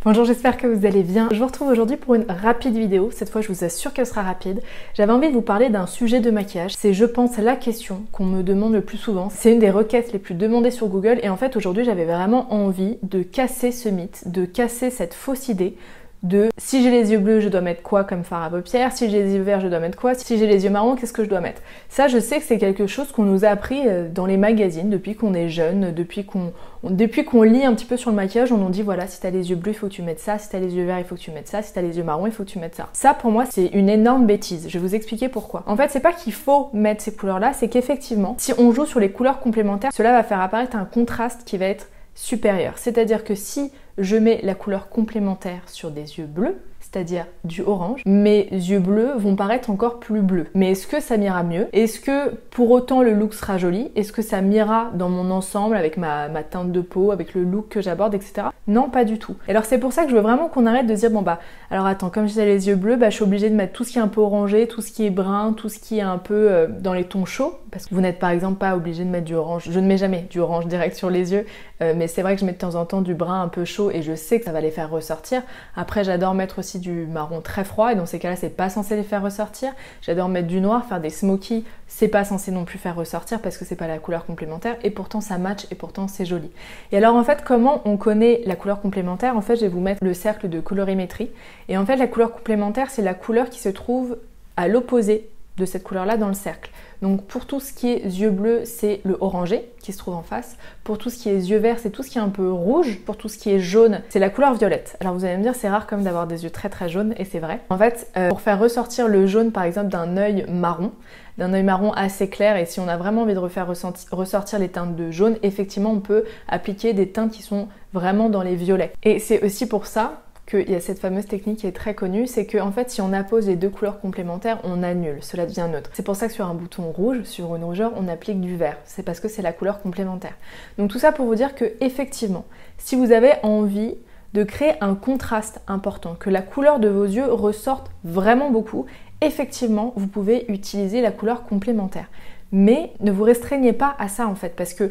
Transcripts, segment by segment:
Bonjour, j'espère que vous allez bien. Je vous retrouve aujourd'hui pour une rapide vidéo. Cette fois, je vous assure qu'elle sera rapide. J'avais envie de vous parler d'un sujet de maquillage. C'est, je pense, la question qu'on me demande le plus souvent. C'est une des requêtes les plus demandées sur Google. Et en fait, aujourd'hui, j'avais vraiment envie de casser ce mythe, de casser cette fausse idée de si j'ai les yeux bleus, je dois mettre quoi comme fard à paupières, si j'ai les yeux verts, je dois mettre quoi, si j'ai les yeux marrons, qu'est-ce que je dois mettre. Ça, je sais que c'est quelque chose qu'on nous a appris dans les magazines depuis qu'on est jeune, depuis qu'on lit un petit peu sur le maquillage, on nous dit voilà, si t'as les yeux bleus, il faut que tu mettes ça, si t'as les yeux verts, il faut que tu mettes ça, si t'as les yeux marrons, il faut que tu mettes ça. Ça, pour moi, c'est une énorme bêtise. Je vais vous expliquer pourquoi. En fait, c'est pas qu'il faut mettre ces couleurs-là, c'est qu'effectivement, si on joue sur les couleurs complémentaires, cela va faire apparaître un contraste qui va être supérieur. C'est-à-dire que si je mets la couleur complémentaire sur des yeux bleus, c'est-à-dire du orange, mes yeux bleus vont paraître encore plus bleus. Mais est-ce que ça m'ira mieux? Est-ce que pour autant le look sera joli? Est-ce que ça m'ira dans mon ensemble avec ma teinte de peau, avec le look que j'aborde, etc. Non, pas du tout. Et alors c'est pour ça que je veux vraiment qu'on arrête de se dire bon bah alors attends, comme j'ai les yeux bleus, bah je suis obligée de mettre tout ce qui est un peu orangé, tout ce qui est brun, tout ce qui est un peu dans les tons chauds, parce que vous n'êtes par exemple pas obligé de mettre du orange. Je ne mets jamais du orange direct sur les yeux, mais c'est vrai que je mets de temps en temps du brun un peu chaud et je sais que ça va les faire ressortir. Après j'adore mettre aussi du marron très froid et dans ces cas-là c'est pas censé les faire ressortir. J'adore mettre du noir, faire des smokies, c'est pas censé non plus faire ressortir parce que c'est pas la couleur complémentaire et pourtant ça match et pourtant c'est joli. Et alors en fait comment on connaît la couleur complémentaire? En fait je vais vous mettre le cercle de colorimétrie et en fait la couleur complémentaire c'est la couleur qui se trouve à l'opposé de cette couleur-là dans le cercle. Donc pour tout ce qui est yeux bleus, c'est le orangé qui se trouve en face. Pour tout ce qui est yeux verts, c'est tout ce qui est un peu rouge. Pour tout ce qui est jaune, c'est la couleur violette. Alors vous allez me dire, c'est rare comme d'avoir des yeux très très jaunes, et c'est vrai. En fait, pour faire ressortir le jaune par exemple d'un œil marron assez clair, et si on a vraiment envie de refaire ressortir les teintes de jaune, effectivement on peut appliquer des teintes qui sont vraiment dans les violets. Et c'est aussi pour ça qu'il y a cette fameuse technique qui est très connue, c'est qu'en fait si on appose les deux couleurs complémentaires, on annule, cela devient neutre. C'est pour ça que sur un bouton rouge, sur une rougeur, on applique du vert. C'est parce que c'est la couleur complémentaire. Donc tout ça pour vous dire que effectivement, si vous avez envie de créer un contraste important, que la couleur de vos yeux ressorte vraiment beaucoup, effectivement vous pouvez utiliser la couleur complémentaire. Mais ne vous restreignez pas à ça en fait, parce que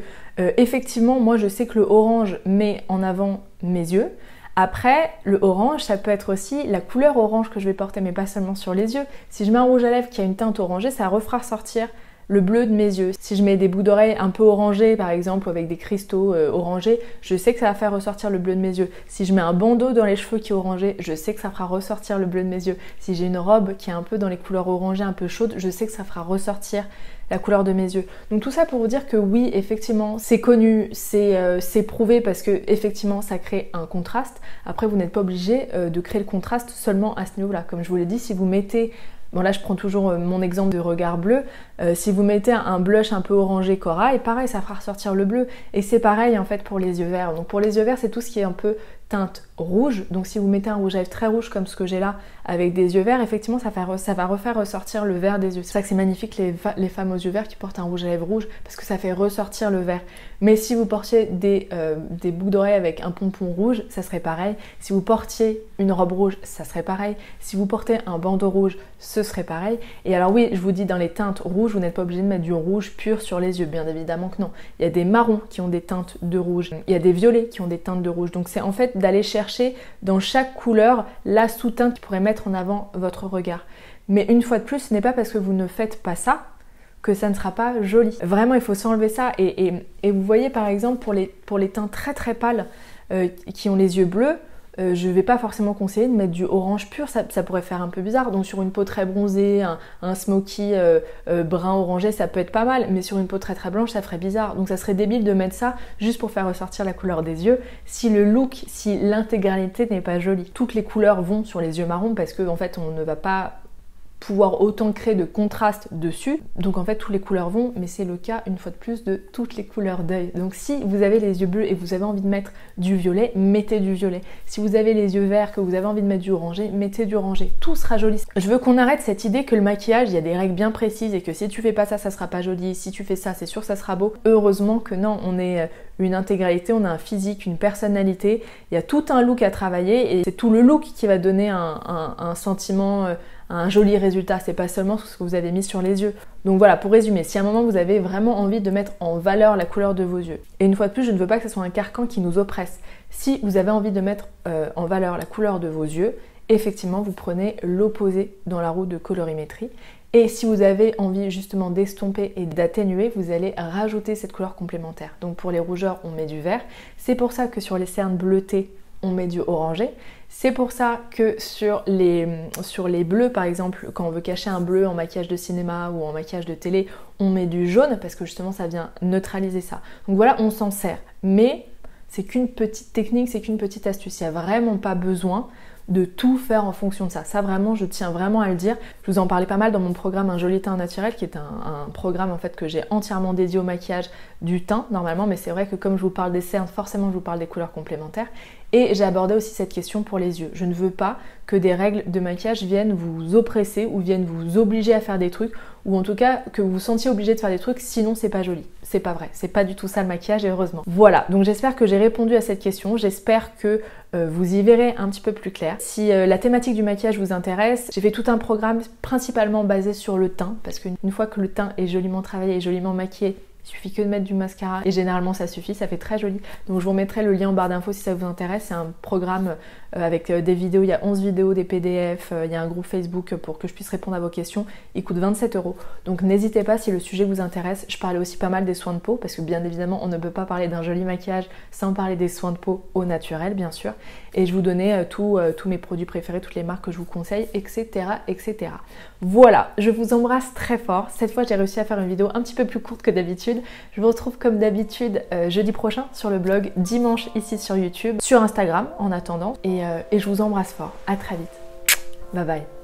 effectivement moi je sais que le orange met en avant mes yeux. Après, le orange, ça peut être aussi la couleur orange que je vais porter, mais pas seulement sur les yeux. Si je mets un rouge à lèvres qui a une teinte orangée, ça refera ressortir le bleu de mes yeux. Si je mets des boucles d'oreilles un peu orangés, par exemple, avec des cristaux orangés, je sais que ça va faire ressortir le bleu de mes yeux. Si je mets un bandeau dans les cheveux qui est orangé, je sais que ça fera ressortir le bleu de mes yeux. Si j'ai une robe qui est un peu dans les couleurs orangées, un peu chaudes, je sais que ça fera ressortir la couleur de mes yeux. Donc tout ça pour vous dire que oui, effectivement, c'est connu, c'est prouvé parce que effectivement, ça crée un contraste. Après, vous n'êtes pas obligé de créer le contraste seulement à ce niveau-là. Comme je vous l'ai dit, si vous mettez... Bon là je prends toujours mon exemple de regard bleu, si vous mettez un blush un peu orangé corail, pareil ça fera ressortir le bleu, et c'est pareil en fait pour les yeux verts. Donc pour les yeux verts c'est tout ce qui est un peu teinte rouge, donc si vous mettez un rouge à lèvres très rouge comme ce que j'ai là avec des yeux verts, effectivement ça va refaire ressortir le vert des yeux. C'est pour ça que c'est magnifique les femmes aux yeux verts qui portent un rouge à lèvres rouge parce que ça fait ressortir le vert. Mais si vous portiez des boucles d'oreilles avec un pompon rouge, ça serait pareil. Si vous portiez une robe rouge, ça serait pareil. Si vous portez un bandeau rouge, ce serait pareil. Et alors oui, je vous dis dans les teintes rouges, vous n'êtes pas obligé de mettre du rouge pur sur les yeux, bien évidemment que non. Il y a des marrons qui ont des teintes de rouge, il y a des violets qui ont des teintes de rouge. Donc c'est en fait d'aller chercher dans chaque couleur la sous-teinte qui pourrait mettre en avant votre regard. Mais une fois de plus, ce n'est pas parce que vous ne faites pas ça que ça ne sera pas joli. Vraiment, il faut s'enlever ça. Et vous voyez par exemple pour les teintes très très pâles qui ont les yeux bleus, je vais pas forcément conseiller de mettre du orange pur, ça pourrait faire un peu bizarre. Donc sur une peau très bronzée, un smoky brun orangé, ça peut être pas mal, mais sur une peau très très blanche, ça ferait bizarre. Donc ça serait débile de mettre ça juste pour faire ressortir la couleur des yeux, si le look, si l'intégralité n'est pas jolie. Toutes les couleurs vont sur les yeux marrons parce que en fait on ne va pas pouvoir autant créer de contraste dessus. Donc en fait toutes les couleurs vont, mais c'est le cas une fois de plus de toutes les couleurs d'œil. Donc si vous avez les yeux bleus et vous avez envie de mettre du violet, mettez du violet. Si vous avez les yeux verts, que vous avez envie de mettre du orangé, mettez du orangé. Tout sera joli. Je veux qu'on arrête cette idée que le maquillage, il y a des règles bien précises et que si tu fais pas ça, ça sera pas joli. Si tu fais ça, c'est sûr ça sera beau. Heureusement que non, on est une intégralité, on a un physique, une personnalité. Il y a tout un look à travailler et c'est tout le look qui va donner un sentiment, un joli résultat, c'est pas seulement ce que vous avez mis sur les yeux. Donc voilà, pour résumer, si à un moment vous avez vraiment envie de mettre en valeur la couleur de vos yeux, et une fois de plus, je ne veux pas que ce soit un carcan qui nous oppresse. Si vous avez envie de mettre en valeur la couleur de vos yeux, effectivement vous prenez l'opposé dans la roue de colorimétrie. Et si vous avez envie justement d'estomper et d'atténuer, vous allez rajouter cette couleur complémentaire. Donc pour les rougeurs, on met du vert. C'est pour ça que sur les cernes bleutées, on met du orangé. C'est pour ça que sur les bleus, par exemple, quand on veut cacher un bleu en maquillage de cinéma ou en maquillage de télé, on met du jaune parce que justement ça vient neutraliser ça. Donc voilà, on s'en sert. Mais c'est qu'une petite technique, c'est qu'une petite astuce. Il n'y a vraiment pas besoin de tout faire en fonction de ça. Ça vraiment, je tiens vraiment à le dire. Je vous en parlais pas mal dans mon programme Un joli teint naturel, qui est un programme en fait que j'ai entièrement dédié au maquillage du teint normalement, mais c'est vrai que comme je vous parle des cernes, forcément je vous parle des couleurs complémentaires. Et j'ai abordé aussi cette question pour les yeux. Je ne veux pas que des règles de maquillage viennent vous oppresser ou viennent vous obliger à faire des trucs, ou en tout cas que vous vous sentiez obligé de faire des trucs, sinon c'est pas joli. C'est pas vrai, c'est pas du tout ça le maquillage et heureusement. Voilà, donc j'espère que j'ai répondu à cette question, j'espère que vous y verrez un petit peu plus clair. Si la thématique du maquillage vous intéresse, j'ai fait tout un programme principalement basé sur le teint, parce qu'une fois que le teint est joliment travaillé et joliment maquillé, il suffit que de mettre du mascara et généralement ça suffit, ça fait très joli. Donc je vous remettrai le lien en barre d'infos si ça vous intéresse. C'est un programme avec des vidéos, il y a 11 vidéos, des PDF, il y a un groupe Facebook pour que je puisse répondre à vos questions. Il coûte 27 €. Donc n'hésitez pas si le sujet vous intéresse. Je parlais aussi pas mal des soins de peau parce que bien évidemment on ne peut pas parler d'un joli maquillage sans parler des soins de peau au naturel bien sûr. Et je vous donnais tous mes produits préférés, toutes les marques que je vous conseille, etc. etc. Voilà, je vous embrasse très fort. Cette fois j'ai réussi à faire une vidéo un petit peu plus courte que d'habitude. Je vous retrouve comme d'habitude jeudi prochain sur le blog, dimanche ici sur YouTube, sur Instagram en attendant. Et je vous embrasse fort. À très vite. Bye bye.